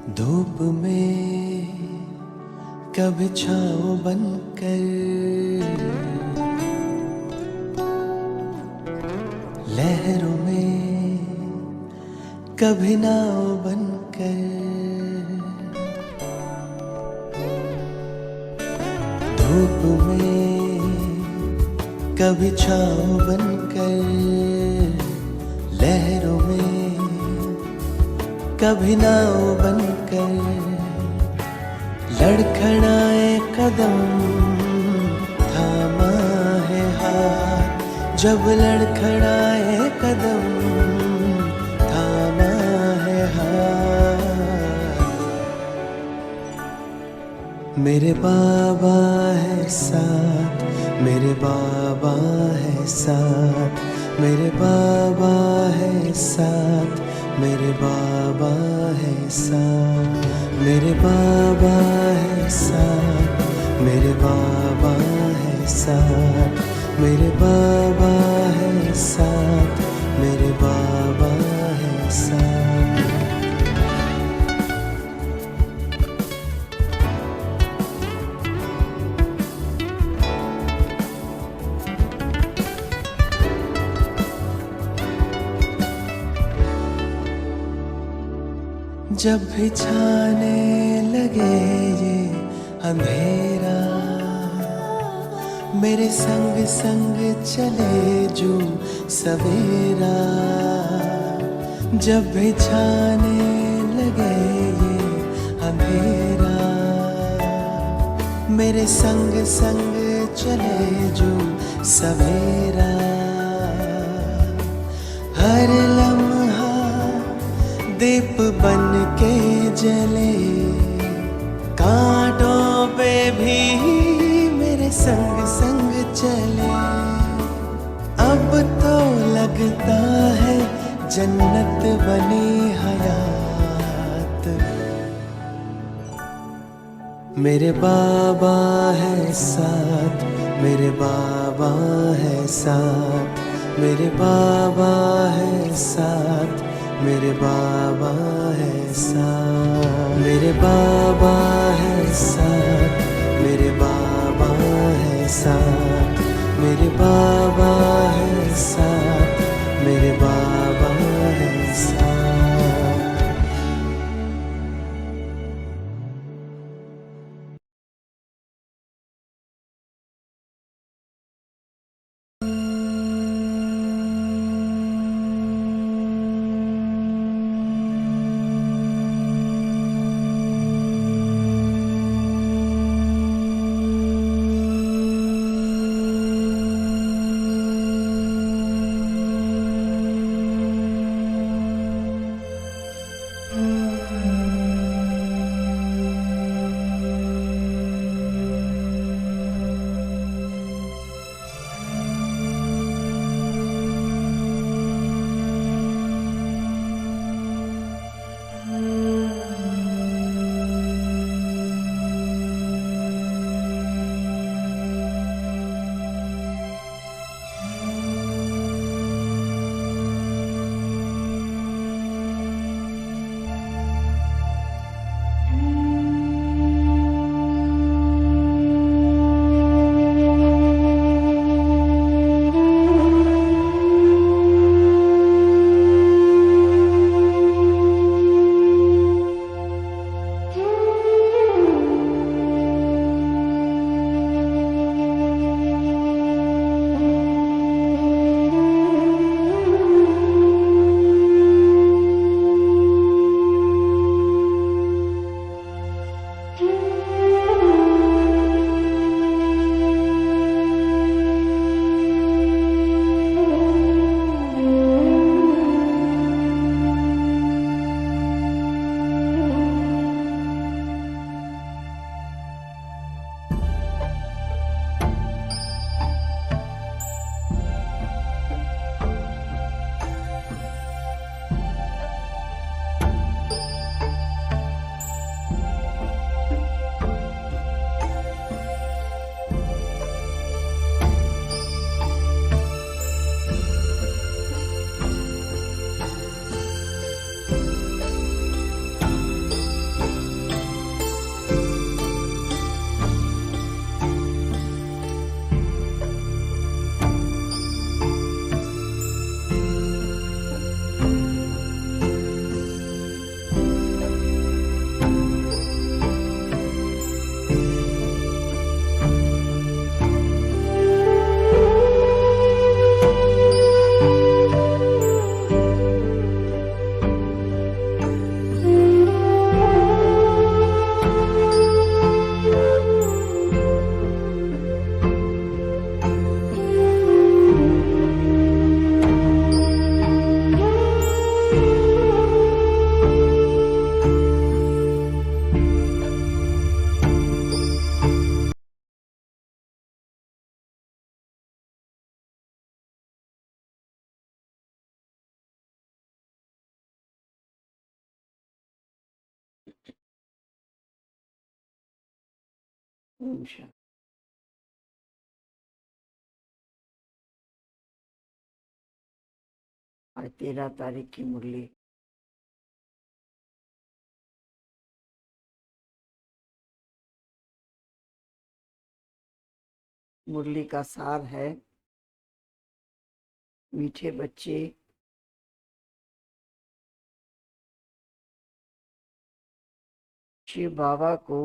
धूप में कभी छाँव बनकर, लहरों में कभी नाव बनकर, धूप में कभी छाँव बनकर, लहरों में कभी नाव बनकर, लड़खड़ाए कदम थामा है हाथ, जब लड़खड़ाए कदम थामा है हाथ। मेरे बाबा है साथ, मेरे बाबा है साथ, मेरे बाबा है साथ, मेरे बाबा है साथ, मेरे बाबा है साथ, मेरे बाबा है साथ, मेरे बाबा है साथ, मेरे बाबा है साथ। जब भी छाने लगे ये अंधेरा, मेरे संग संग चले जो सवेरा। जब भी छाने लगे ये अंधेरा, मेरे संग संग चले जो सवेरा। हर लम्हा दीप बन के जले, कांटों पे भी मेरे संग संग चले। अब तो लगता है जन्नत बनी हयात। मेरे बाबा है साथ, मेरे बाबा है साथ, मेरे बाबा है साथ, मेरे बाबा है साथ, मेरे बाबा है साथ, मेरे बाबा है साथ, मेरे बाबा है साथ, मेरे बाबा है साथ। ओम शांति। आज 13 तारीख की मुरली। मुरली का सार है, मीठे बच्चे शिव बाबा को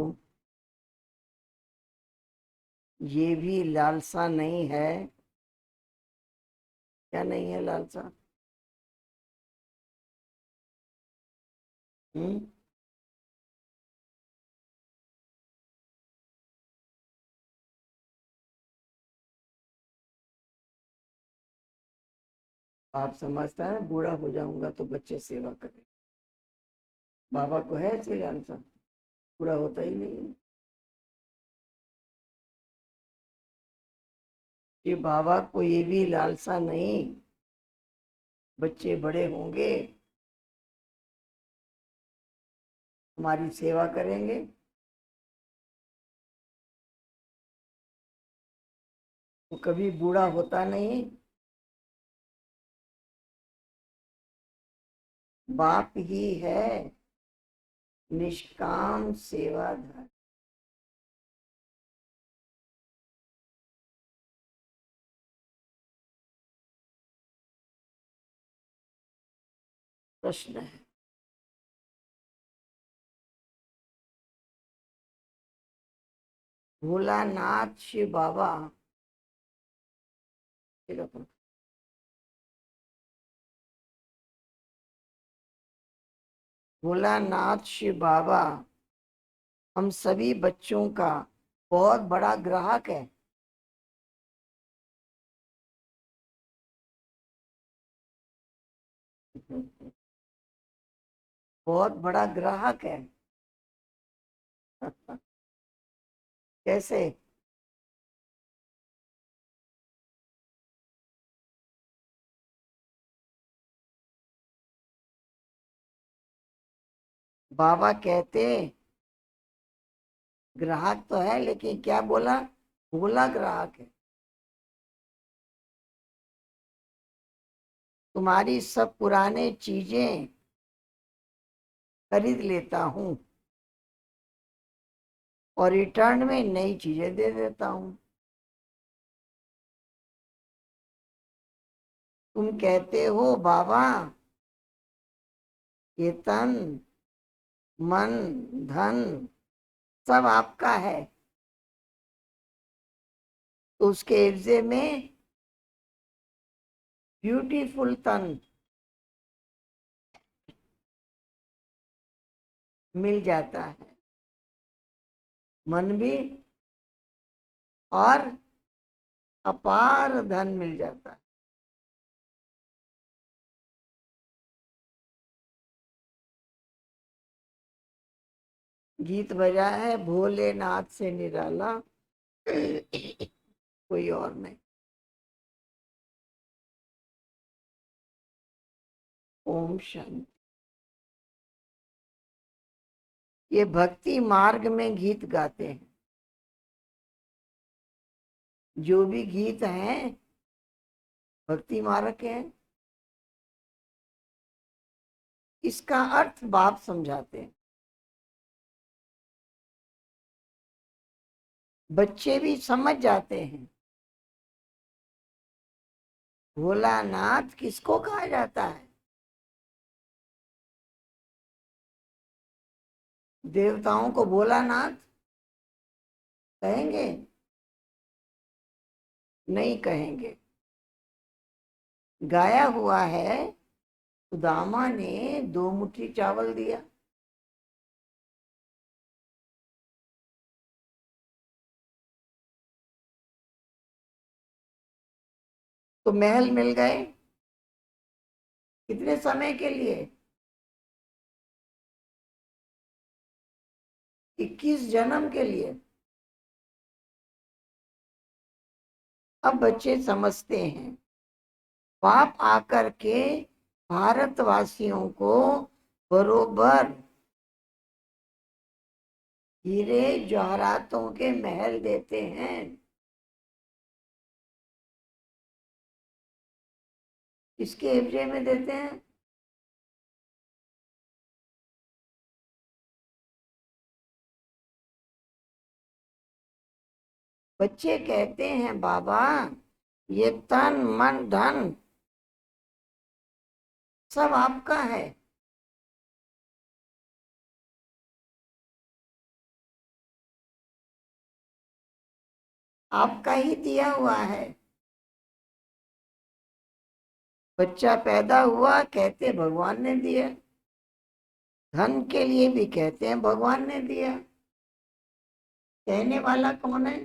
ये भी लालसा नहीं है। क्या नहीं है लालसा? हम्म। आप समझता है बूढ़ा हो जाऊंगा तो बच्चे सेवा करें। बाबा को है ऐसी लालसा? बूढ़ा होता ही नहीं है। ये बाबा को ये भी लालसा नहीं, बच्चे बड़े होंगे हमारी सेवा करेंगे। वो कभी बूढ़ा होता नहीं। बाप ही है निष्काम सेवाधार। प्रश्न है, भोलानाथ शिव बाबा भोलानाथ शिव बाबा हम सभी बच्चों का बहुत बड़ा ग्राहक है। बहुत बड़ा ग्राहक है। कैसे? बाबा कहते ग्राहक तो है, लेकिन क्या बोला? भोला ग्राहक है। तुम्हारी सब पुराने चीजें खरीद लेता हूं और रिटर्न में नई चीजें दे देता हूं। तुम कहते हो बाबा ये तन मन धन सब आपका है, तो उसके एवजे में ब्यूटीफुल तन मिल जाता है, मन भी, और अपार धन मिल जाता है। गीत बजा है भोलेनाथ से निराला कोई और नहीं। ओम शांति। ये भक्ति मार्ग में गीत गाते हैं। जो भी गीत हैं भक्ति मार्ग के हैं। इसका अर्थ बाप समझाते हैं। बच्चे भी समझ जाते हैं। भोलानाथ किसको कहा जाता है? देवताओं को भोलानाथ कहेंगे? नहीं कहेंगे। गाया हुआ है सुदामा ने 2 मुट्ठी चावल दिया। तो महल मिल गए। कितने समय के लिए? 21 जन्म के लिए। अब बच्चे समझते हैं। बाप आकर के भारतवासियों को बरोबर हीरे जवाहरातों के महल देते हैं। किसके एवजे में देते हैं? बच्चे कहते हैं बाबा, ये तन मन धन सब आपका है। आपका ही दिया हुआ है। बच्चा पैदा हुआ, कहते भगवान ने दिया। धन के लिए भी कहते हैं भगवान ने दिया। कहने वाला कौन है?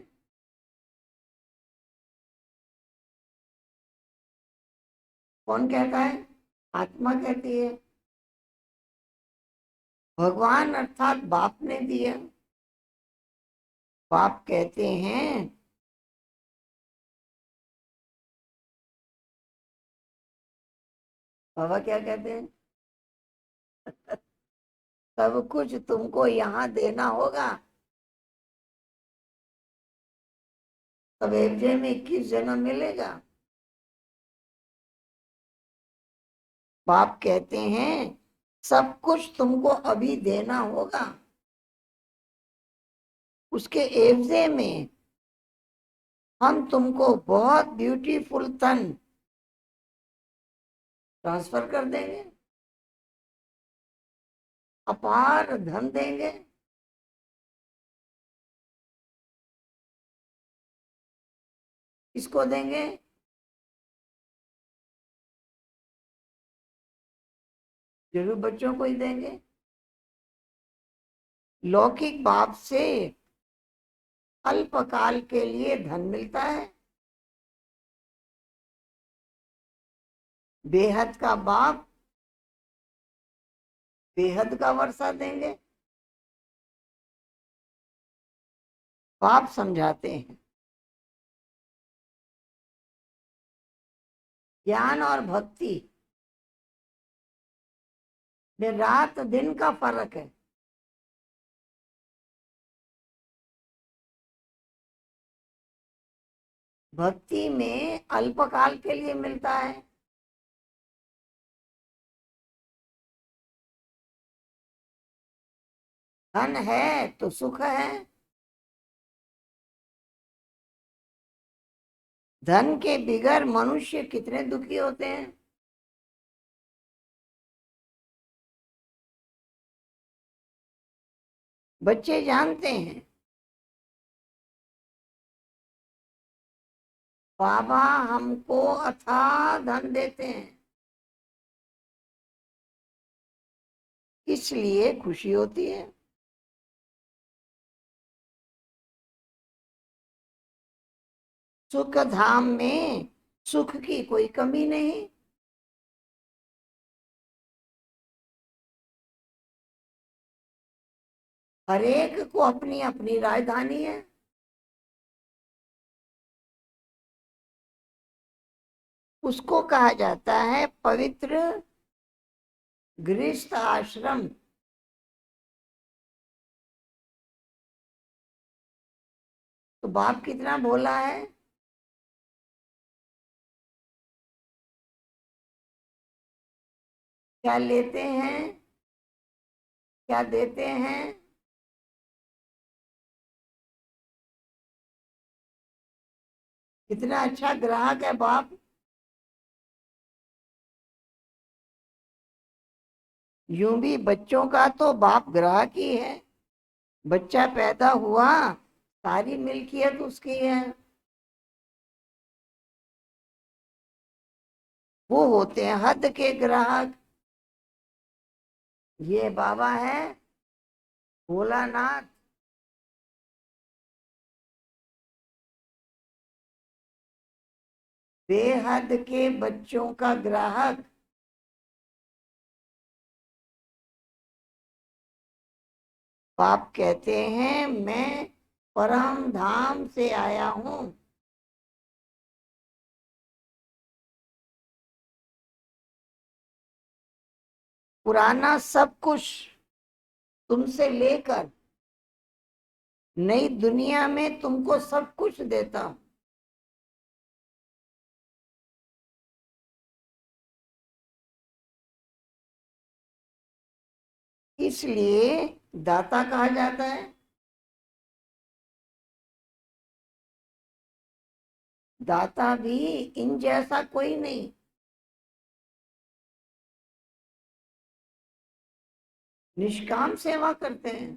कौन कहता है? आत्मा कहती है। भगवान अर्थात बाप ने दिया। बाप कहते हैं, बाबा क्या कहते हैं? सब कुछ तुमको यहाँ देना होगा, तब एवजे में 21 जन्म मिलेगा। बाप कहते हैं सब कुछ तुमको अभी देना होगा, उसके एवजे में हम तुमको बहुत ब्यूटीफुल तन ट्रांसफर कर देंगे, अपार धन देंगे। किसको देंगे? जरूर बच्चों को ही देंगे। लौकिक बाप से अल्पकाल के लिए धन मिलता है, बेहद का बाप बेहद का वर्षा देंगे। बाप समझाते हैं ज्ञान और भक्ति में रात दिन का फर्क है। भक्ति में अल्पकाल के लिए मिलता है, धन है तो सुख है। धन के बिगर मनुष्य कितने दुखी होते हैं। बच्चे जानते हैं बाबा हमको अथाह धन देते हैं, इसलिए खुशी होती है। सुख धाम में सुख की कोई कमी नहीं। हर एक को अपनी अपनी राजधानी है। उसको कहा जाता है पवित्र गृहस्थ आश्रम। तो बाप कितना भोला है। क्या लेते हैं, क्या देते हैं। कितना अच्छा ग्राहक है बाप। यूं भी बच्चों का तो बाप ग्राहक ही है। बच्चा पैदा हुआ, सारी मिल्कियत उसकी है। वो होते हैं हद के ग्राहक। ये बाबा है भोलानाथ। बेहद के बच्चों का ग्राहक। बाप कहते हैं मैं परम धाम से आया हूं। पुराना सब कुछ तुमसे लेकर नई दुनिया में तुमको सब कुछ देता हूं। इसलिए दाता कहा जाता है। दाता भी इन जैसा कोई नहीं। निष्काम सेवा करते हैं।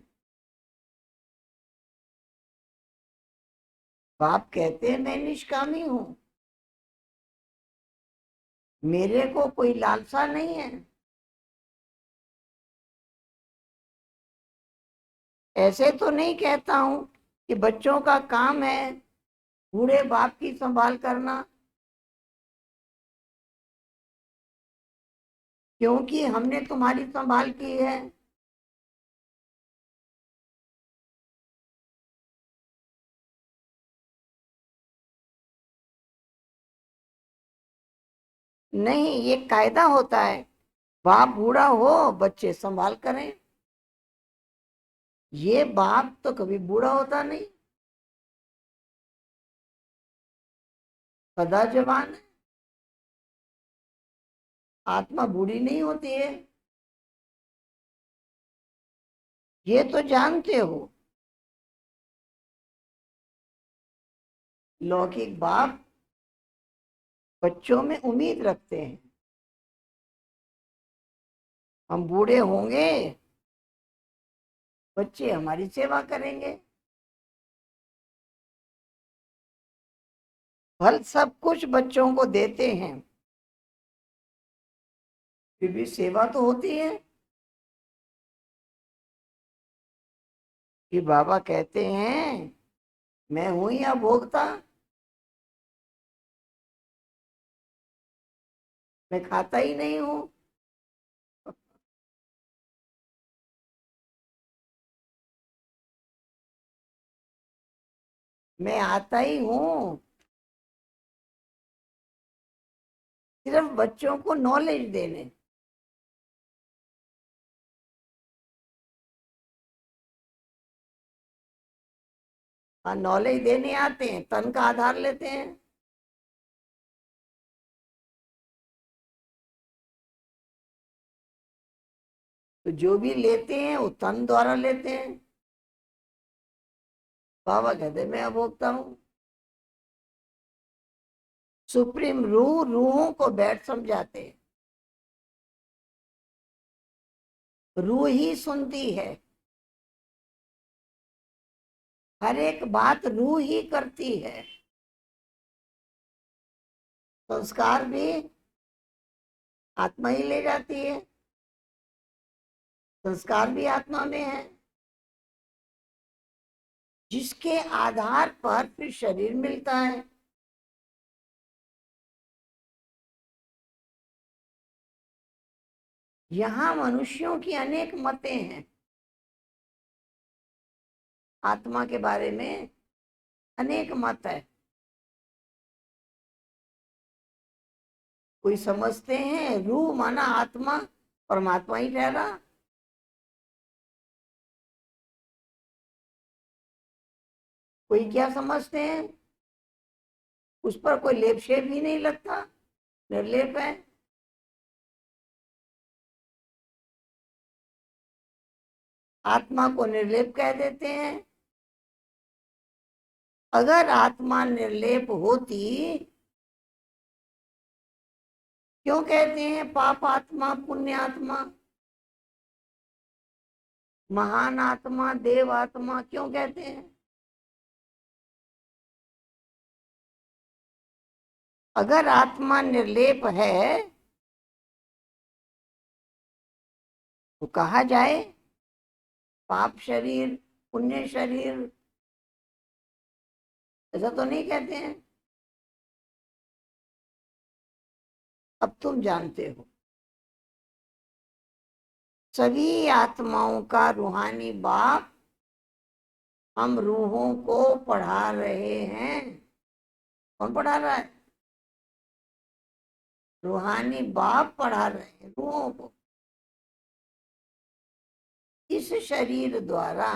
बाप कहते हैं मैं निष्कामी हूं, मेरे को कोई लालसा नहीं है। ऐसे तो नहीं कहता हूं कि बच्चों का काम है बूढ़े बाप की संभाल करना, क्योंकि हमने तुम्हारी संभाल की है। नहीं, ये कायदा होता है। बाप बूढ़ा हो, बच्चे संभाल करें। ये बाप तो कभी बूढ़ा होता नहीं, सदा जवान है। आत्मा बूढ़ी नहीं होती है, ये तो जानते हो। लौकिक बाप बच्चों में उम्मीद रखते हैं, हम बूढ़े होंगे, बच्चे हमारी सेवा करेंगे। फल सब कुछ बच्चों को देते हैं, फिर भी सेवा तो होती है। कि बाबा कहते हैं मैं हूं या भोगता, मैं खाता ही नहीं हूं। मैं आता ही हूं सिर्फ बच्चों को नॉलेज देने। हाँ, नॉलेज देने आते हैं, तन का आधार लेते हैं। तो जो भी लेते हैं वो तन द्वारा लेते हैं। बाबा कहते हैं मैं अभोक्ता हूं। सुप्रीम रूह रूहों को बैठ समझाते हैं। रूह ही सुनती है, हर एक बात रूह ही करती है। संस्कार भी आत्मा ही ले जाती है, संस्कार भी आत्मा में है, जिसके आधार पर फिर शरीर मिलता है। यहाँ मनुष्यों की अनेक मतें हैं, आत्मा के बारे में अनेक मत है। कोई समझते हैं रूह माना आत्मा परमात्मा ही ठहरा। कोई क्या समझते हैं उस पर कोई लेप शेप ही नहीं लगता, निर्लेप है। आत्मा को निर्लेप कह देते हैं। अगर आत्मा निर्लेप होती, क्यों कहते हैं पाप आत्मा पुण्य आत्मा, महान आत्मा देव आत्मा, क्यों कहते हैं? अगर आत्मा निर्लेप है तो कहा जाए पाप शरीर पुण्य शरीर, ऐसा तो नहीं कहते हैं। अब तुम जानते हो सभी आत्माओं का रूहानी बाप हम रूहों को पढ़ा रहे हैं। कौन पढ़ा रहा है? रूहानी बाप पढ़ा रहे हैं रूहों को। इस शरीर द्वारा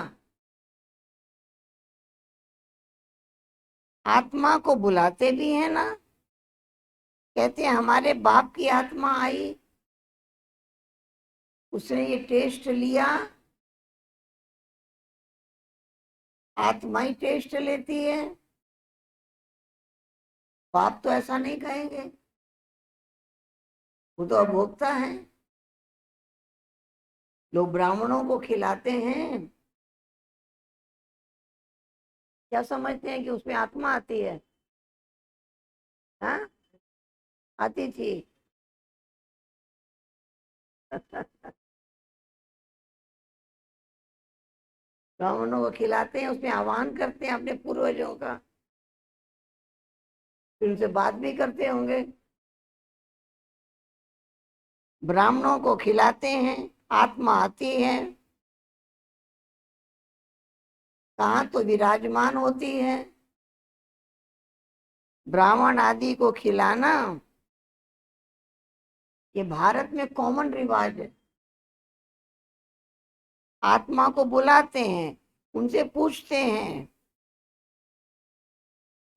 आत्मा को बुलाते भी हैं ना, कहते हैं हमारे बाप की आत्मा आई, उसने ये टेस्ट लिया। आत्मा ही टेस्ट लेती है, बाप तो ऐसा नहीं कहेंगे, वो तो अभोक्ता है। लोग ब्राह्मणों को खिलाते हैं, क्या समझते हैं कि उसमें आत्मा आती है? हाँ, आती थी। ब्राह्मणों को खिलाते हैं, उसमें आह्वान करते हैं अपने पूर्वजों का, फिर उनसे बात भी करते होंगे। ब्राह्मणों को खिलाते हैं, आत्मा आती है, कहाँ तो विराजमान होती है। ब्राह्मण आदि को खिलाना ये भारत में कॉमन रिवाज है। आत्मा को बुलाते हैं, उनसे पूछते हैं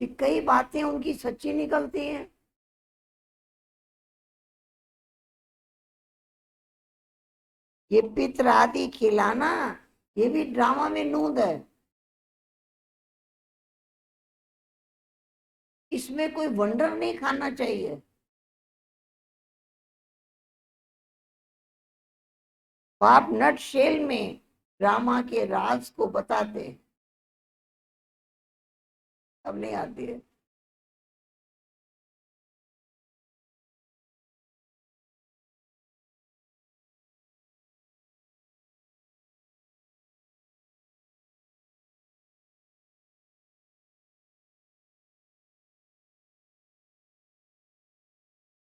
कि कई बातें उनकी सच्ची निकलती हैं। ये पित्र आदि खिलाना ये भी ड्रामा में नूंद है, इसमें कोई वंडर नहीं खाना चाहिए। बाप नट शेल में ड्रामा के राज को बताते हैं। अब नहीं आती है।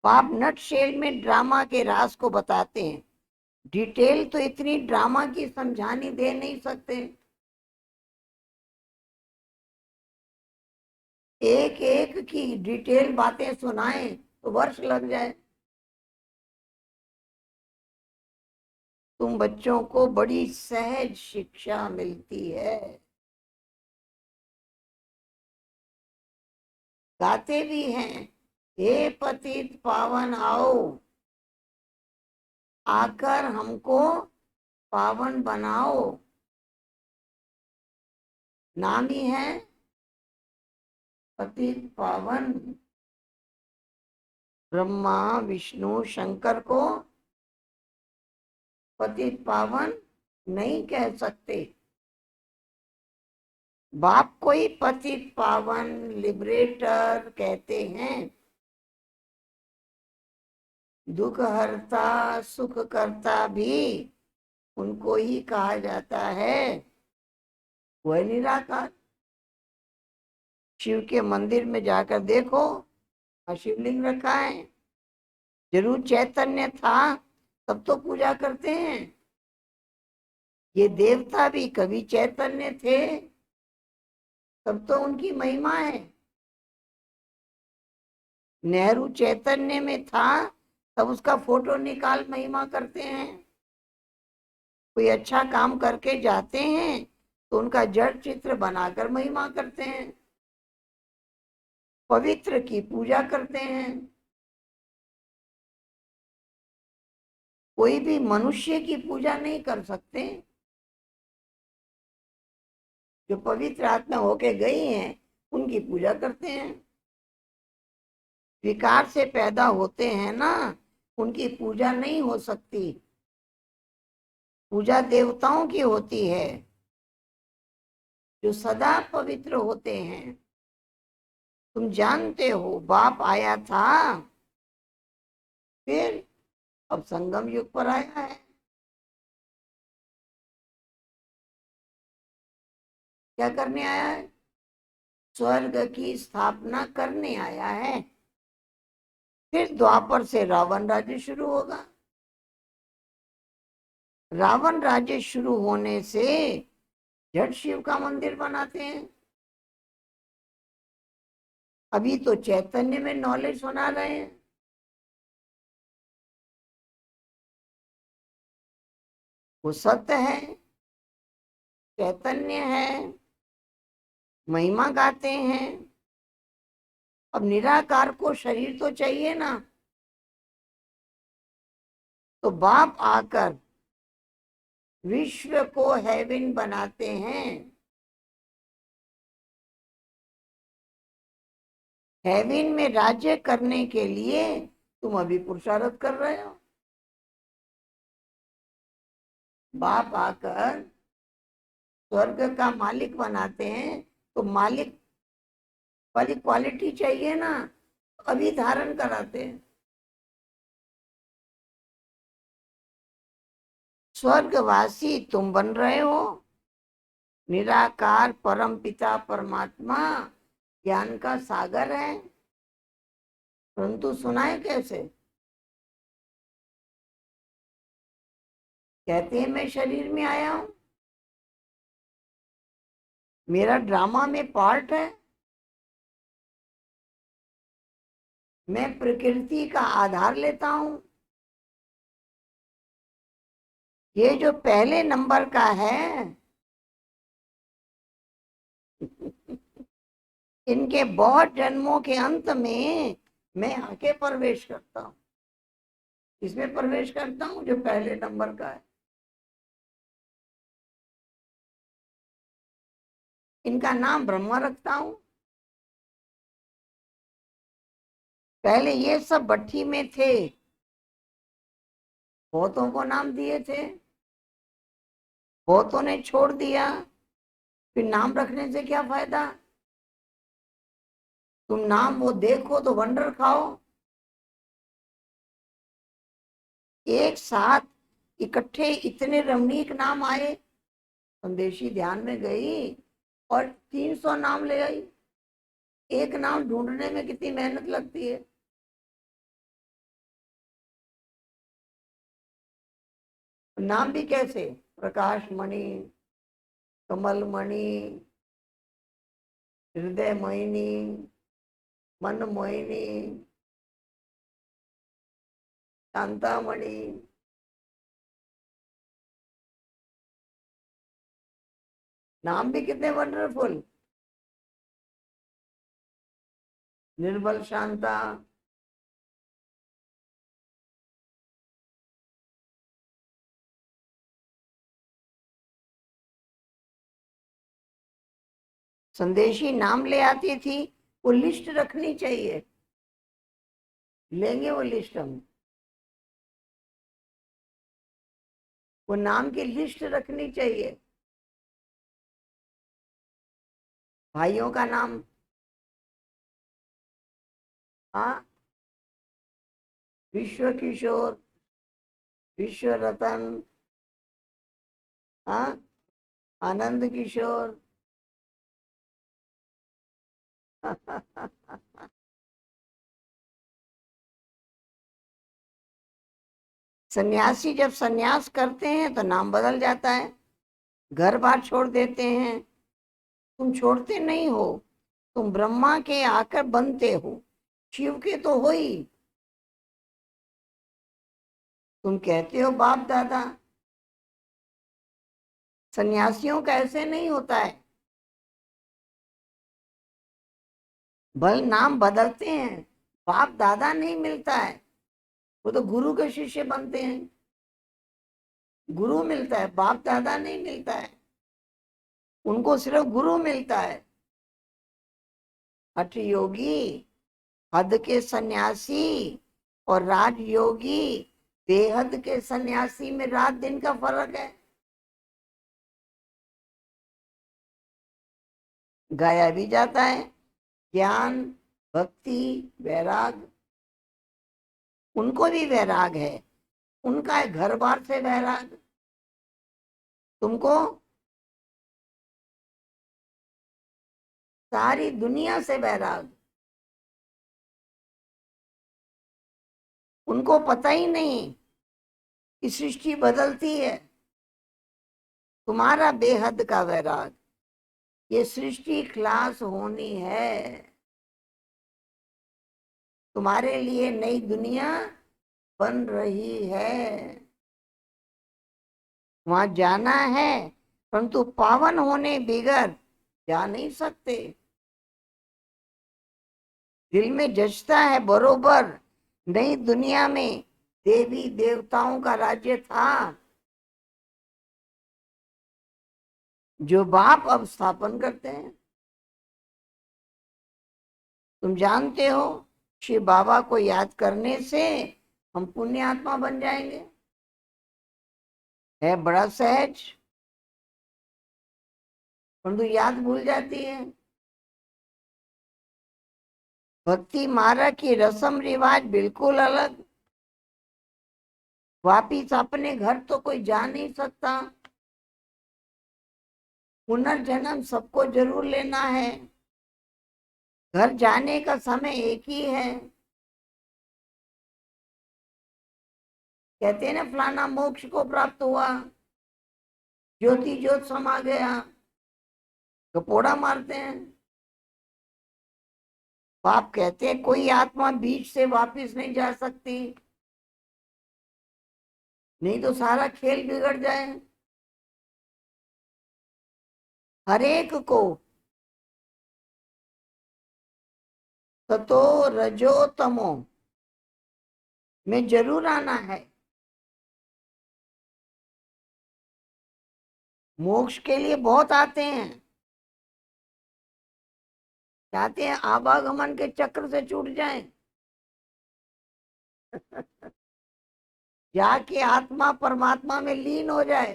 बाप नट शेल में ड्रामा के राज को बताते हैं। डिटेल तो इतनी ड्रामा की समझानी दे नहीं सकते, एक एक की डिटेल बातें सुनाएं तो वर्ष लग जाए। तुम बच्चों को बड़ी सहज शिक्षा मिलती है। गाते भी हैं, हे पतित पावन आओ, आकर हमको पावन बनाओ। नाम ही है पतित पावन। ब्रह्मा विष्णु शंकर को पतित पावन नहीं कह सकते, बाप को ही पतित पावन लिबरेटर कहते हैं। दुख हरता सुख करता भी उनको ही कहा जाता है। वह निराकार। शिव के मंदिर में जाकर देखो, शिवलिंग रखा है, जरूर चैतन्य था तब तो पूजा करते हैं। ये देवता भी कभी चैतन्य थे तब तो उनकी महिमा है। नेहरू चैतन्य में था तब उसका फोटो निकाल महिमा करते हैं। कोई अच्छा काम करके जाते हैं तो उनका जड़ चित्र बनाकर महिमा करते हैं, पवित्र की पूजा करते हैं। कोई भी मनुष्य की पूजा नहीं कर सकते, जो पवित्र आत्मा होके गई हैं उनकी पूजा करते हैं। विकार से पैदा होते हैं ना, उनकी पूजा नहीं हो सकती। पूजा देवताओं की होती है जो सदा पवित्र होते हैं। तुम जानते हो बाप आया था, फिर अब संगम युग पर आया है। क्या करने आया है? स्वर्ग की स्थापना करने आया है। फिर द्वापर से रावण राज्य शुरू होगा। रावण राज्य शुरू होने से झट शिव का मंदिर बनाते हैं। अभी तो चैतन्य में नॉलेज सुना रहे हैं। वो सत्य है, चैतन्य है, महिमा गाते हैं, अब निराकार को शरीर तो चाहिए ना, तो बाप आकर विश्व को हेवन बनाते हैं। हेवन में राज्य करने के लिए तुम अभी पुरुषार्थ कर रहे हो। बाप आकर स्वर्ग का मालिक बनाते हैं, तो मालिक वाली क्वालिटी चाहिए ना, अभी धारण कराते हैं। स्वर्गवासी तुम बन रहे हो। निराकार परम पिता परमात्मा ज्ञान का सागर है, परंतु सुनाए कैसे? कहते हैं मैं शरीर में आया हूं, मेरा ड्रामा में पार्ट है, मैं प्रकृति का आधार लेता हूं। ये जो पहले नंबर का है, इनके बहुत जन्मों के अंत में मैं आके प्रवेश करता हूं। इसमें प्रवेश करता हूं जो पहले नंबर का है। इनका नाम ब्रह्मा रखता हूं। पहले ये सब भट्ठी में थे, बहुतों को नाम दिए थे, बहुतों ने छोड़ दिया, फिर नाम रखने से क्या फायदा? तुम नाम वो देखो तो वंडर खाओ। एक साथ इकट्ठे इतने रमणीक नाम आए, संदेशी ध्यान में गई और 300 नाम ले आई। एक नाम ढूंढने में कितनी मेहनत लगती है। नाम भी कैसे? प्रकाश मणि, कमल मणि, हृदय मोहिनी, मन मोहिनी, शांतामणि। नाम भी कितने वंडरफुल। निर्बल शांता, संदेशी नाम ले आती थी, वो लिस्ट रखनी चाहिए। लेंगे वो लिस्ट हम, वो नाम की लिस्ट रखनी चाहिए। भाइयों का नाम, हाँ, विश्व किशोर, विश्व रतन, हाँ, आनंद किशोर। सन्यासी जब सन्यास करते हैं तो नाम बदल जाता है, घर बार छोड़ देते हैं। तुम छोड़ते नहीं हो, तुम ब्रह्मा के आकर बनते हो, शिव के तो हो ही। तुम कहते हो बाप दादा, सन्यासियों का ऐसे नहीं होता है। बल नाम बदलते हैं, बाप दादा नहीं मिलता है। वो तो गुरु के शिष्य बनते हैं, गुरु मिलता है, बाप दादा नहीं मिलता है। उनको सिर्फ गुरु मिलता है। हठ योगी, हद के सन्यासी और राजयोगी, बेहद के सन्यासी में रात दिन का फर्क है। गाया भी जाता है ज्ञान, भक्ति, वैराग। उनको भी वैराग है, उनका है घर बार से वैराग। तुमको सारी दुनिया से वैराग। उनको पता ही नहीं कि सृष्टि बदलती है। तुम्हारा बेहद का वैराग, ये सृष्टि क्लास होनी है। तुम्हारे लिए नई दुनिया बन रही है, वहां जाना है, परंतु पावन होने बिगर जा नहीं सकते। दिल में जचता है बरोबर। नई दुनिया में देवी देवताओं का राज्य था, जो बाप अब स्थापन करते हैं। तुम जानते हो, शिव बाबा को याद करने से हम पुण्य आत्मा बन जाएंगे। है बड़ा सहज, परंतु याद भूल जाती है। भक्ति मार्ग की रस्म रिवाज बिल्कुल अलग। वापिस अपने घर तो कोई जा नहीं सकता। पुनर्जन्म सबको जरूर लेना है। घर जाने का समय एक ही है। कहते हैं ना, फलाना मोक्ष को प्राप्त हुआ, ज्योति ज्योत समा गया, कपोड़ा मारते हैं। बाप कहते हैं कोई आत्मा बीच से वापस नहीं जा सकती, नहीं तो सारा खेल बिगड़ जाए। हर एक को सतो रजो तमो में जरूर आना है। मोक्ष के लिए बहुत आते हैं, चाहते हैं आवागमन के चक्र से छूट जाएं, जाके आत्मा परमात्मा में लीन हो जाए।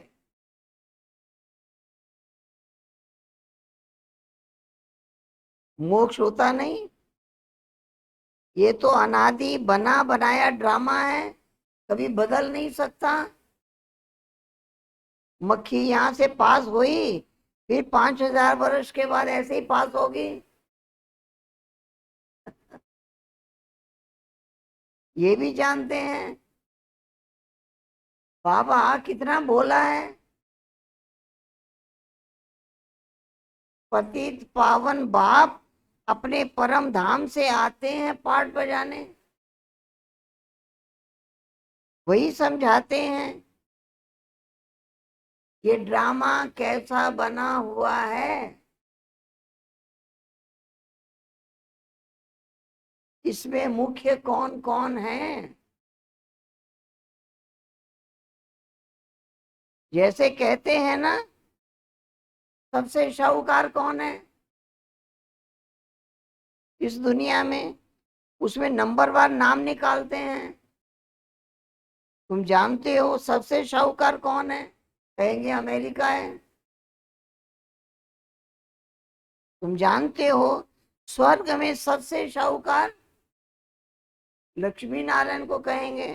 मोक्ष होता नहीं। ये तो अनादि बना बनाया ड्रामा है, कभी बदल नहीं सकता। मक्खी यहां से पास हुई, फिर 5,000 वर्ष के बाद ऐसे ही पास होगी। ये भी जानते हैं। बाबा कितना भोला है। पतित पावन बाप अपने परम धाम से आते हैं पाठ बजाने, वही समझाते हैं ये ड्रामा कैसा बना हुआ है, इसमें मुख्य कौन कौन है। जैसे कहते हैं ना, सबसे शाहूकार कौन है इस दुनिया में, उसमें नंबरवार नाम निकालते हैं। तुम जानते हो सबसे शाहूकार कौन है? कहेंगे अमेरिका है। तुम जानते हो स्वर्ग में सबसे शाहूकार लक्ष्मी नारायण को कहेंगे।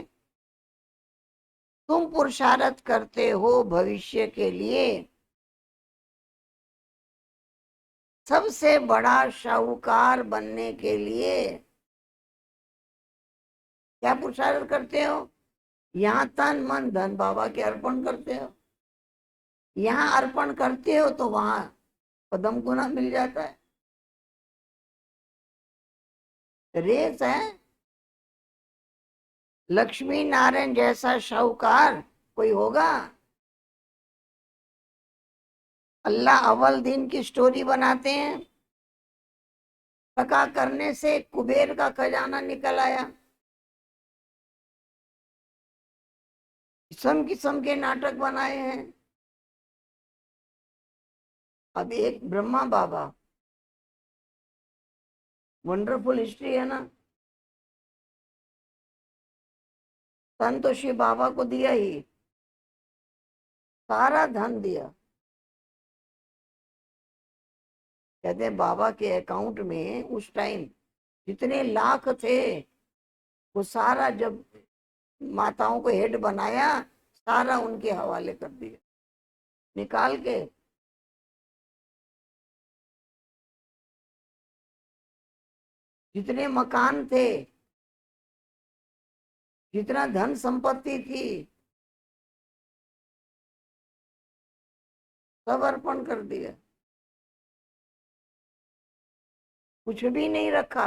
तुम पुरुषार्थ करते हो भविष्य के लिए, सबसे बड़ा शाहूकार बनने के लिए क्या पुरुषार्थ करते हो? यहाँ तन मन धन बाबा के अर्पण करते हो। यहाँ अर्पण करते हो तो वहां पदम गुना मिल जाता है। रेस है। लक्ष्मी नारायण जैसा शाहूकार कोई होगा? अल्लाह अव्वल दिन की स्टोरी बनाते हैं, टका करने से कुबेर का खजाना निकल आया। किस्म किस्म के नाटक बनाए हैं। अब एक ब्रह्मा बाबा, वंडरफुल हिस्ट्री है ना। धन तो शिव बाबा को दिया ही, सारा धन दिया। कहते हैं बाबा के अकाउंट में उस टाइम जितने लाख थे, वो सारा जब माताओं को हेड बनाया, सारा उनके हवाले कर दिया निकाल के। जितने मकान थे, जितना धन संपत्ति थी, सब अर्पण कर दिया, कुछ भी नहीं रखा।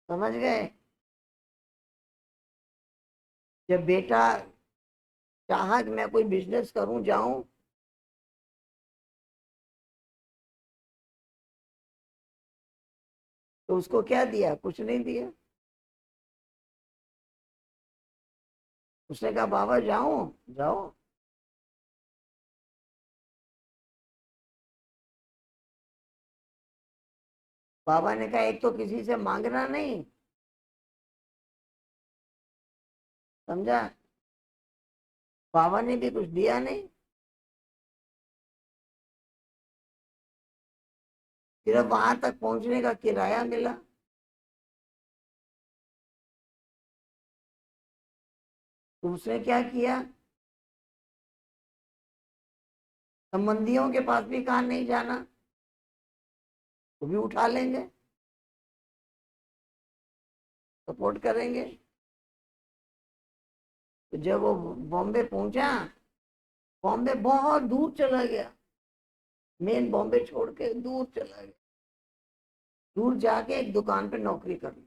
समझ गए? जब बेटा चाहा कि मैं कोई बिजनेस करूं, जाऊं, तो उसको क्या दिया? कुछ नहीं दिया। उसने कहा बाबा जाऊं? जाओ। बाबा ने कहा एक तो किसी से मांगना नहीं, समझा? बाबा ने भी कुछ दिया नहीं, सिर्फ वहां तक पहुंचने का किराया मिला। तो उसने क्या किया? संबंधियों के पास भी कहा नहीं जाना, वो भी उठा लेंगे, सपोर्ट करेंगे। तो जब वो बॉम्बे पहुंचा, बॉम्बे बहुत दूर चला गया, मेन बॉम्बे छोड़ के दूर चला गया, दूर जाके एक दुकान पे नौकरी कर ली।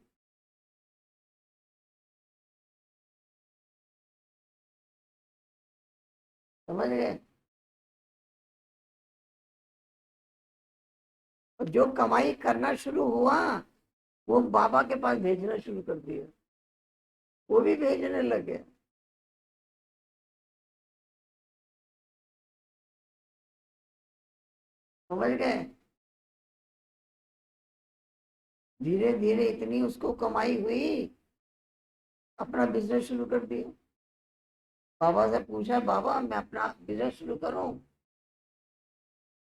समझ गए? और जो कमाई करना शुरू हुआ, वो बाबा के पास भेजना शुरू कर दिया, वो भी भेजने लगे। समझ गए? धीरे धीरे इतनी उसको कमाई हुई, अपना बिजनेस शुरू कर दिया। बाबा से पूछा बाबा मैं अपना बिजनेस शुरू करूं?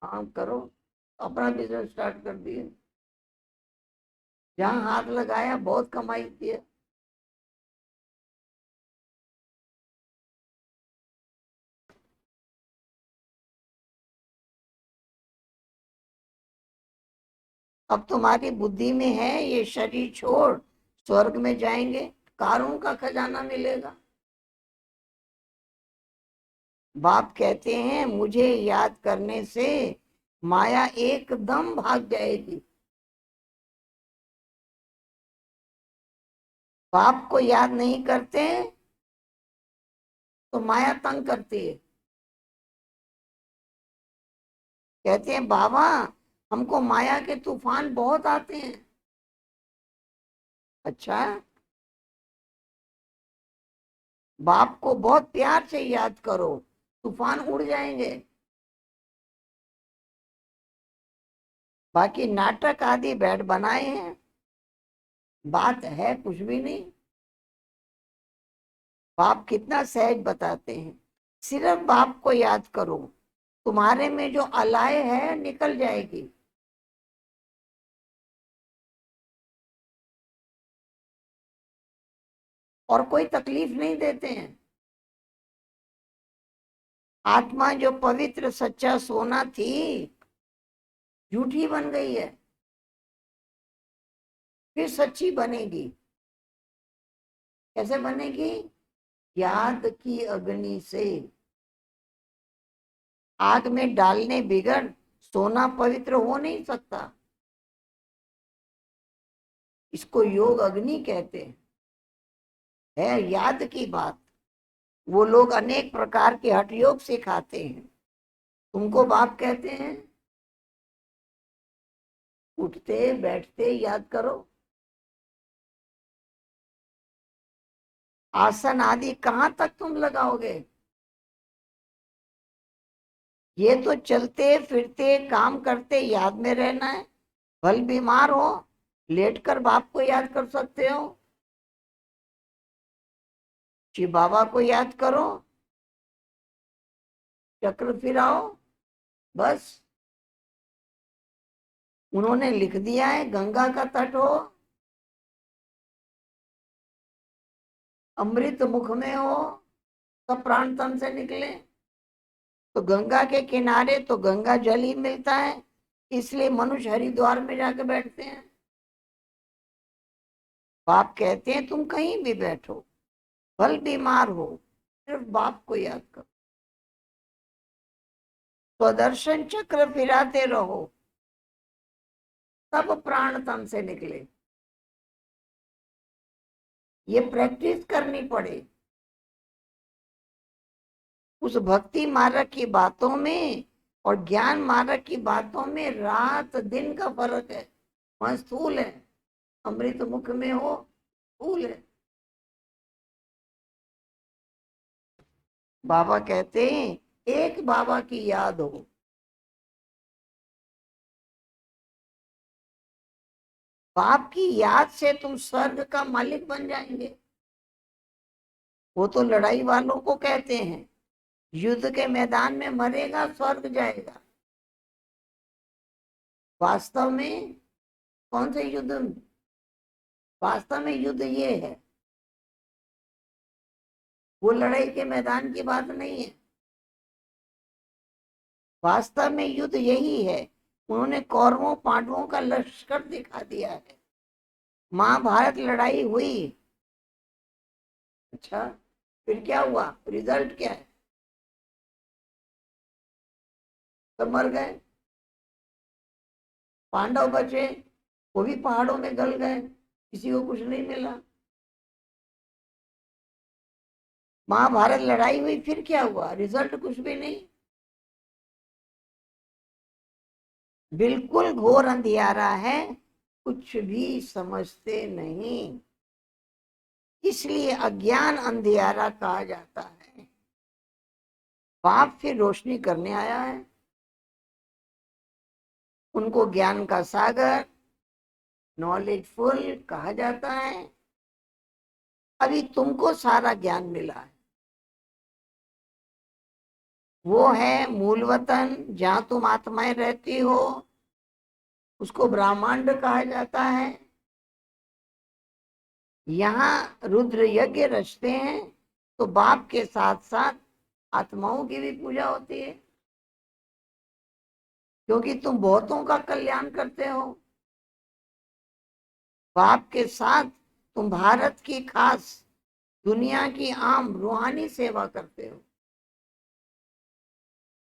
हाँ करो। अपना बिजनेस स्टार्ट कर दिया, जहां हाथ लगाया बहुत कमाई की। अब तुम्हारी बुद्धि में है ये शरीर छोड़ स्वर्ग में जाएंगे, कारों का खजाना मिलेगा। बाप कहते हैं मुझे याद करने से माया एकदम भाग जाएगी। बाप को याद नहीं करते तो माया तंग करती है। कहते हैं बाबा हमको माया के तूफान बहुत आते हैं। अच्छा, बाप को बहुत प्यार से याद करो, तूफान उड़ जाएंगे। बाकी नाटक आदि बैठ बनाए हैं, बात है कुछ भी नहीं। बाप कितना सहज बताते हैं, सिर्फ बाप को याद करो, तुम्हारे में जो अलाय है निकल जाएगी। और कोई तकलीफ नहीं देते हैं। आत्मा जो पवित्र सच्चा सोना थी, झूठी बन गई है, फिर सच्ची बनेगी। कैसे बनेगी? याद की अग्नि से। आग में डालने बिगड़ सोना पवित्र हो नहीं सकता। इसको योग अग्नि कहते हैं। है याद की बात। वो लोग अनेक प्रकार के हठ योग सिखाते हैं, तुमको बाप कहते हैं उठते बैठते याद करो। आसन आदि कहां तक तुम लगाओगे? ये तो चलते फिरते काम करते याद में रहना है। भल बीमार हो, लेटकर बाप को याद कर सकते हो, शिव बाबा को याद करो, चक्र फिराओ, बस। उन्होंने लिख दिया है गंगा का तट हो, अमृत मुख में हो, सब प्राण तन से निकले। तो गंगा के किनारे तो गंगा जल ही मिलता है, इसलिए मनुष्य हरिद्वार में जाके बैठते हैं। बाप कहते हैं तुम कहीं भी बैठो, भल बीमार हो, सिर्फ बाप को याद करो, स्वदर्शन चक्र फिराते रहो, सब प्राण तन से निकले। ये प्रैक्टिस करनी पड़े। उस भक्ति मार्ग की बातों में और ज्ञान मार्ग की बातों में रात दिन का फर्क है। वहां स्थूल है, अमृत मुख में हो फूल है। बाबा कहते हैं एक बाबा की याद हो, बाप की याद से तुम स्वर्ग का मालिक बन जाएंगे। वो तो लड़ाई वालों को कहते हैं, युद्ध के मैदान में मरेगा स्वर्ग जाएगा। वास्तव में कौन से युद्ध, वास्तव में युद्ध ये है, वो लड़ाई के मैदान की बात नहीं है। वास्तव में युद्ध यही है। उन्होंने कौरवों पांडवों का लश्कर दिखा दिया है। महाभारत लड़ाई हुई, अच्छा फिर क्या हुआ, रिजल्ट क्या है, सब मर गए, पांडव बचे, वो भी पहाड़ों में गल गए, किसी को कुछ नहीं मिला। महाभारत लड़ाई हुई, फिर क्या हुआ, रिजल्ट कुछ भी नहीं, बिल्कुल घोर अंधियारा है, कुछ भी समझते नहीं, इसलिए अज्ञान अंधियारा कहा जाता है। बाप फिर रोशनी करने आया है, उनको ज्ञान का सागर नॉलेजफुल कहा जाता है। अभी तुमको सारा ज्ञान मिला है, वो है मूल वतन जहां तुम आत्माएं रहती हो, उसको ब्रह्मांड कहा जाता है। यहाँ रुद्र यज्ञ रचते हैं तो बाप के साथ साथ आत्माओं की भी पूजा होती है, क्योंकि तुम बहुतों का कल्याण करते हो। बाप के साथ तुम भारत की खास दुनिया की आम रूहानी सेवा करते हो,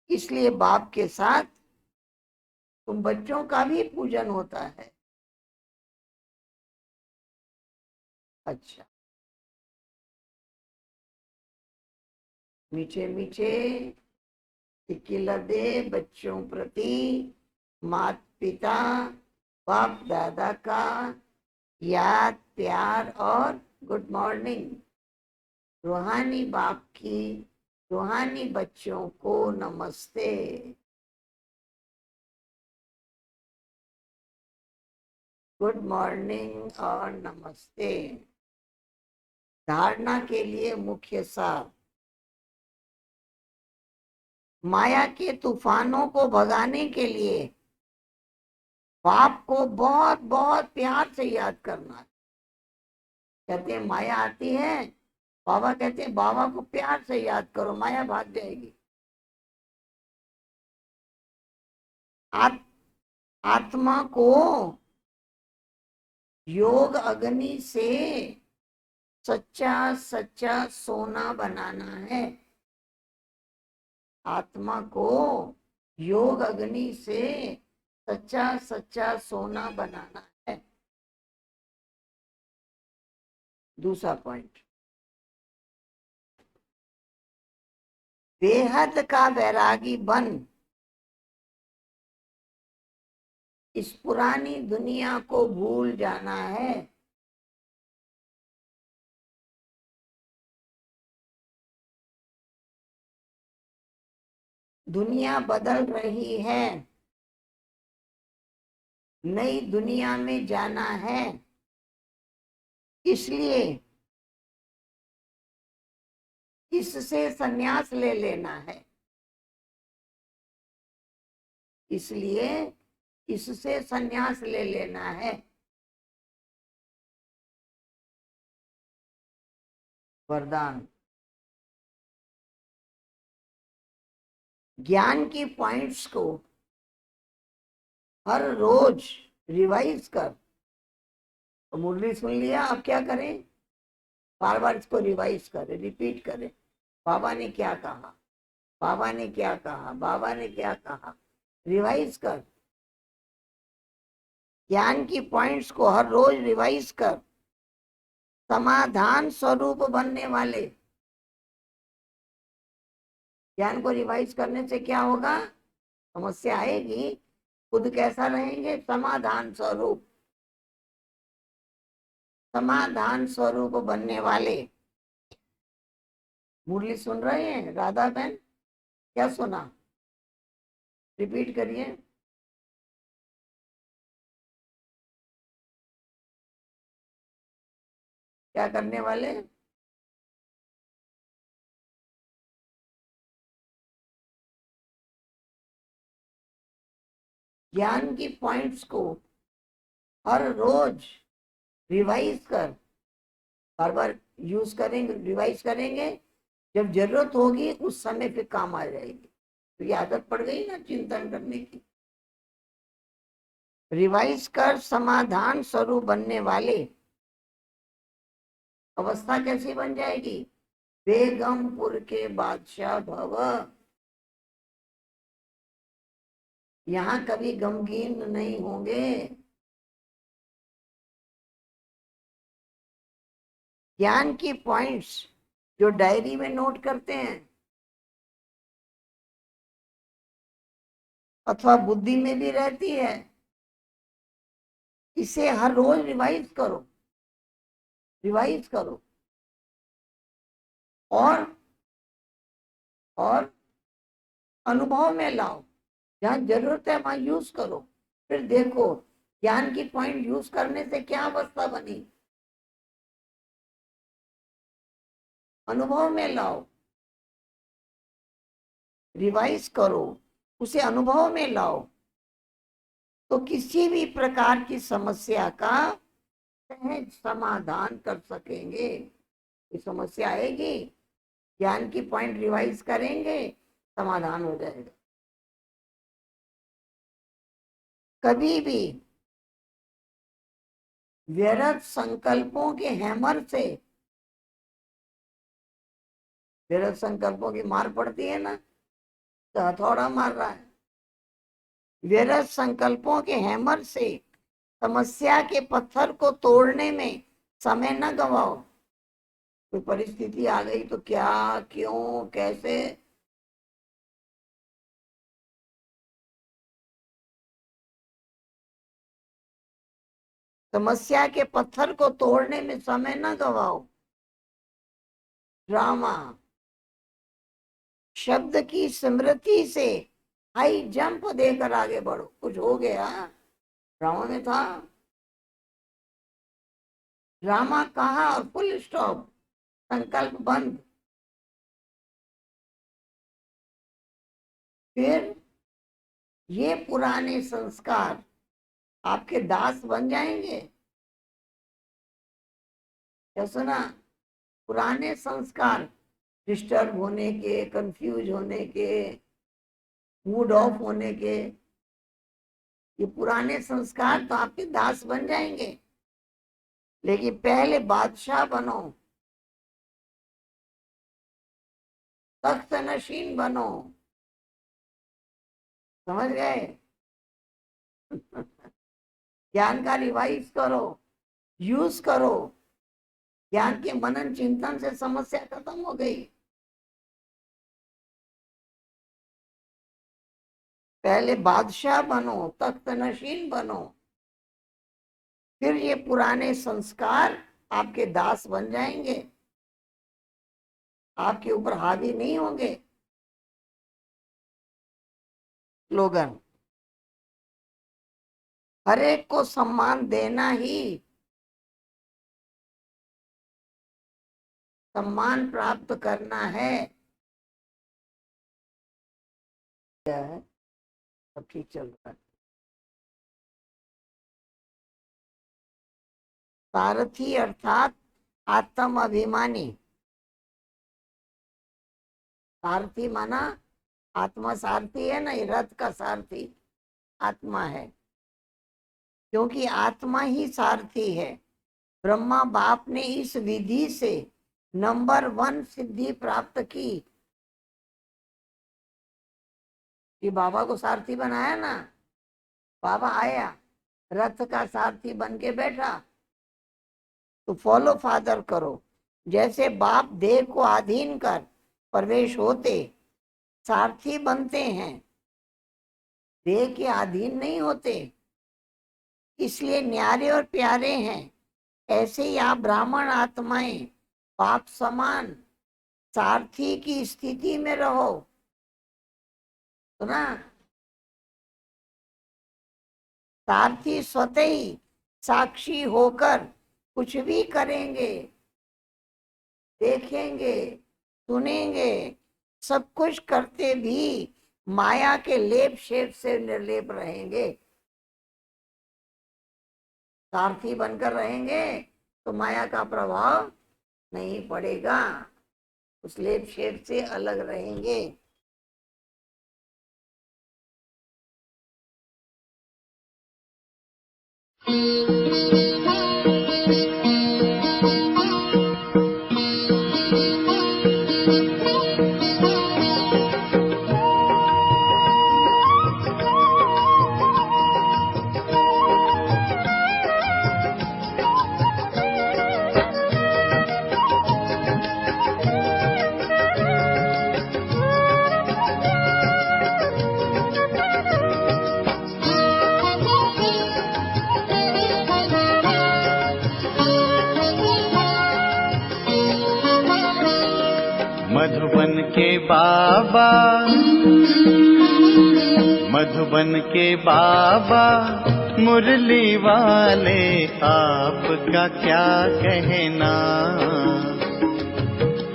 इसलिए बाप के साथ तुम बच्चों का भी पूजन होता है। अच्छा, मीठे मीठे दे बच्चों प्रति माता पिता बाप दादा का याद प्यार और गुड मॉर्निंग। रूहानी बाप की रूहानी बच्चों को नमस्ते। गुड मॉर्निंग और नमस्ते। धारणा के लिए मुख्य सार, माया के तूफानों को भगाने के लिए बाप को बहुत बहुत प्यार से याद करना। कहते हैं माया आती है, बाबा कहते हैं बाबा को प्यार से याद करो, माया भाग जाएगी। आत्मा को योग अग्नि से सच्चा सच्चा सोना बनाना है। आत्मा को योग अग्नि से सच्चा सच्चा सोना बनाना है। दूसरा पॉइंट, बेहद का वैरागी बन इस पुरानी दुनिया को भूल जाना है। दुनिया बदल रही है, नई दुनिया में जाना है, इसलिए इससे संन्यास ले लेना है। इसलिए इससे संन्यास ले लेना है। वरदान, ज्ञान की पॉइंट्स को हर रोज रिवाइज कर। तो मुरली सुन लिया, अब क्या करें, बार बार इसको रिवाइज करें, रिपीट करें। बाबा ने क्या कहा, बाबा ने क्या कहा, बाबा ने क्या कहा, रिवाइज कर। ज्ञान की पॉइंट्स को हर रोज रिवाइज कर। समाधान स्वरूप बनने वाले, ज्ञान को रिवाइज करने से क्या होगा, समस्या आएगी, खुद कैसा रहेंगे, समाधान स्वरूप। समाधान स्वरूप बनने वाले। मुरली सुन रहे हैं राधा बहन? क्या सुना? रिपीट करिए। क्या करने वाले? ज्ञान की पॉइंट्स को हर रोज रिवाइज कर, बार बार यूज करेंगे, रिवाइज करेंगे। जब जरूरत होगी उस समय पे काम आ जाएगी। तो ये आदत पड़ गई ना चिंतन करने की। रिवाइज कर समाधान स्वरूप बनने वाले। अवस्था कैसी बन जाएगी? बेगमपुर के बादशाह भव। यहाँ कभी गमगीन नहीं होंगे। ज्ञान की पॉइंट्स जो डायरी में नोट करते हैं अथवा बुद्धि में भी रहती है, इसे हर रोज रिवाइज करो, रिवाइज करो। और और अनुभव में लाओ। जहाँ जरूरत है वहां यूज करो। फिर देखो ज्ञान की पॉइंट यूज करने से क्या अवस्था बनी। अनुभव में लाओ, रिवाइज करो, उसे अनुभव में लाओ, तो किसी भी प्रकार की समस्या का सहज समाधान कर सकेंगे। ये समस्या आएगी, ज्ञान की पॉइंट रिवाइज करेंगे, समाधान हो जाएगा। कभी भी व्यर्थ संकल्पों के हैमर से, व्यर्थ संकल्पों की मार पड़ती है ना, तो हथौड़ा मार रहा है। व्यर्थ संकल्पों के हैमर से समस्या के पत्थर को तोड़ने में समय न गवाओ। कोई परिस्थिति आ गई तो क्या, क्यों, कैसे, समस्या के पत्थर को तोड़ने में समय न गवाओ। ड्रामा शब्द की स्मृति से हाई जंप देकर आगे बढ़ो। कुछ हो गया, ड्रामा में था, ड्रामा कहा और फुल स्टॉप, संकल्प बंद। फिर ये पुराने संस्कार आपके दास बन जाएंगे। क्या सुना? पुराने संस्कार डिस्टर्ब होने के, कंफ्यूज होने के, मूड ऑफ होने के, ये पुराने संस्कार तो आपके दास बन जाएंगे। लेकिन पहले बादशाह बनो, तख्त नशीन बनो। समझ गए? ज्ञान का रिवाइज करो, यूज करो। ज्ञान के मनन चिंतन से समस्या खत्म हो गई। पहले बादशाह बनो, तख्त नशीन बनो, फिर ये पुराने संस्कार आपके दास बन जाएंगे, आपके ऊपर हावी नहीं होंगे। स्लोगन, हर एक को सम्मान देना ही सम्मान प्राप्त करना है। क्या है? सब ठीक चल रहा है। सारथी अर्थात आत्म अभिमानी। सारथी माना आत्मा, सारथी है ना, ये रथ का सारथी आत्मा है, क्योंकि आत्मा ही सारथी है। ब्रह्मा बाप ने इस विधि से नंबर 1 सिद्धि प्राप्त की कि बाबा को सारथी बनाया ना। बाबा आया, रथ का सारथी बन के बैठा। तो फॉलो फादर करो। जैसे बाप देह को अधीन कर प्रवेश होते सारथी बनते हैं, देह के अधीन नहीं होते, इसलिए न्यारे और प्यारे हैं। ऐसे ही आप ब्राह्मण आत्माएं पाप समान सारथी की स्थिति में रहो। तो ना सारथी स्वतः ही साक्षी होकर कुछ भी करेंगे, देखेंगे, सुनेंगे, सब कुछ करते भी माया के लेप शेप से निर्लेप रहेंगे। सारथी बनकर रहेंगे तो माया का प्रभाव नहीं पड़ेगा, उस लेप शेप से अलग रहेंगे। मधुबन के बाबा, मधुबन के बाबा मुरली वाले, आपका क्या कहना,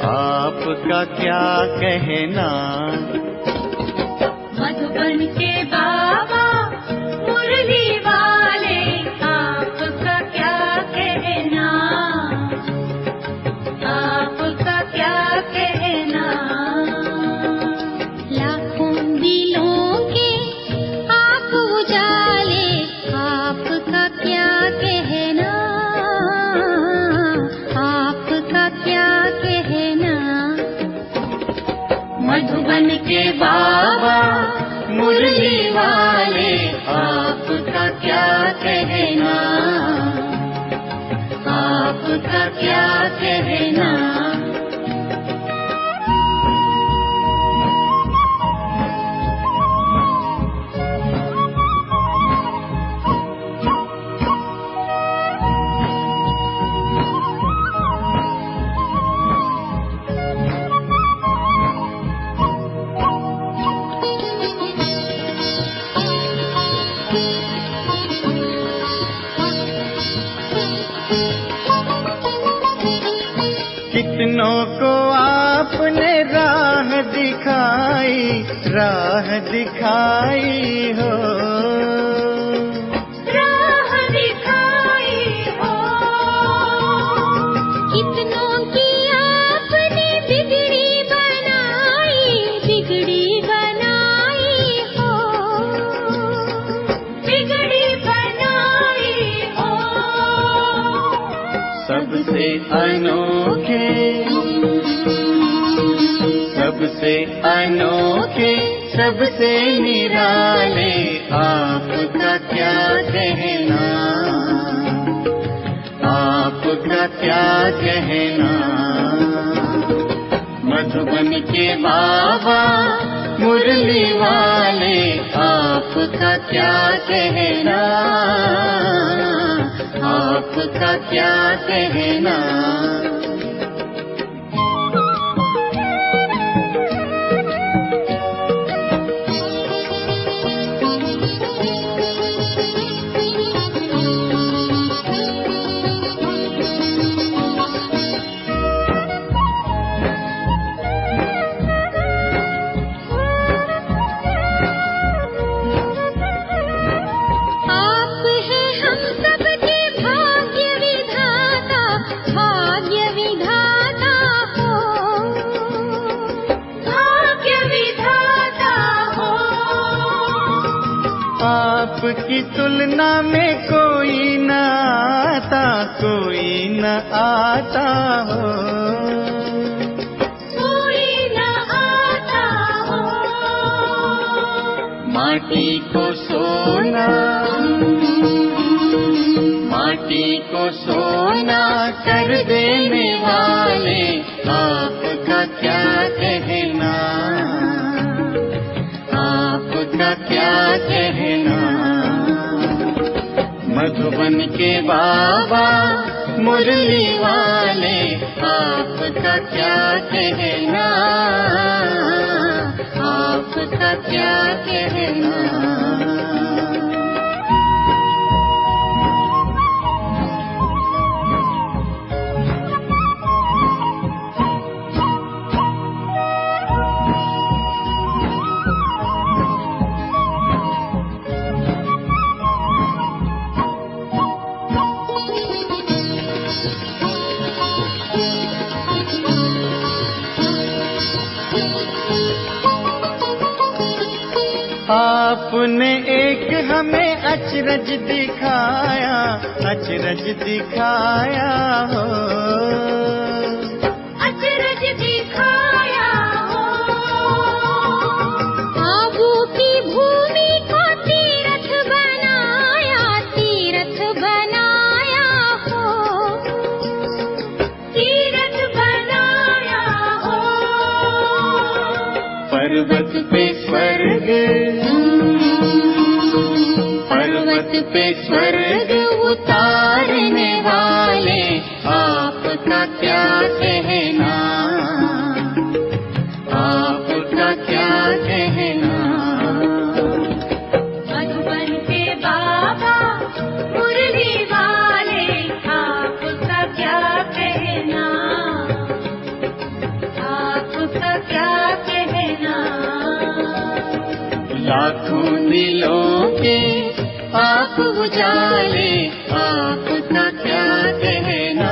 आपका क्या कहना। मधुबन के बाबा मुरली वाले, आपका क्या कहना, आपका क्या कहना। लाखों दिलों के आप उजाले, आपका क्या कहना, आपका क्या कहना। मधुबन के बाबा मुरली वाले, आपका क्या कहना, आपका क्या कहना। कितनों को आपने राह दिखाई, राह दिखाई हो, राह दिखाई हो। कितनों की आपने बिगड़ी बनाई, बिगड़ी बनाई हो, बिगड़ी बनाई हो। सबसे अनोखे, सबसे अनोखे, सबसे निराले, आपका क्या कहना, आपका क्या कहना। मधुबन के बाबा मुरली वाले, आपका क्या कहना, आपका क्या कहना। आप हैं हम सबके भाग्य विधाता, भाग्य विधाता हो, भाग्य विधाता हो। आपकी तुलना में कोई न आता, कोई न आता हो, कोई न आता हो। माटी को सोना, माटी को सोना कर देने वाले, आपका क्या कहना, आपका क्या कहना। मधुबन के बाबा मुरली वाले आपका क्या कहना, आपका क्या कहना। आपने एक हमें अचरज दिखाया, अचरज दिखाया हो, अचरज दिखाया हो। आबू की भूमि को तीर्थ बनाया, तीर्थ बनाया हो, तीर्थ बनाया हो। पर्वत पे स्वर्ग, पर्वत पे स्वर्ग उतारने वाले आपका क्या कहना, आपका क्या कहना। मधुबन के बाबा मुरली वाले आपका क्या कहना, आपका क्या कहना। लाखों दिलों के आप उजाले आपका क्या कहना,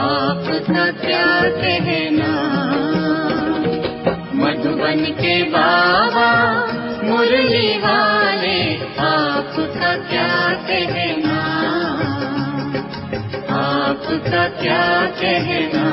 आपका क्या कहना। मधुबन के बाबा मुरली वाले आपका क्या कहना, आपका क्या कहना।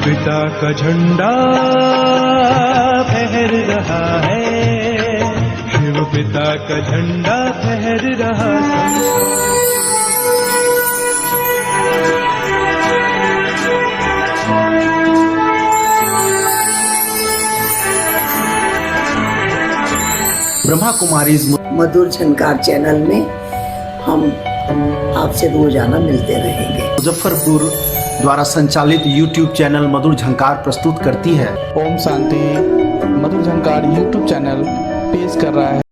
पिता का झंडा फहर रहा है, शिव पिता का झंडा फहर रहा है। ब्रह्मा कुमारीज मधुर झंकार चैनल में हम आपसे रोजाना मिलते रहेंगे। मुजफ्फरपुर द्वारा संचालित YouTube चैनल मधुर झंकार प्रस्तुत करती है। ओम शांति। मधुर झंकार YouTube चैनल पेश कर रहा है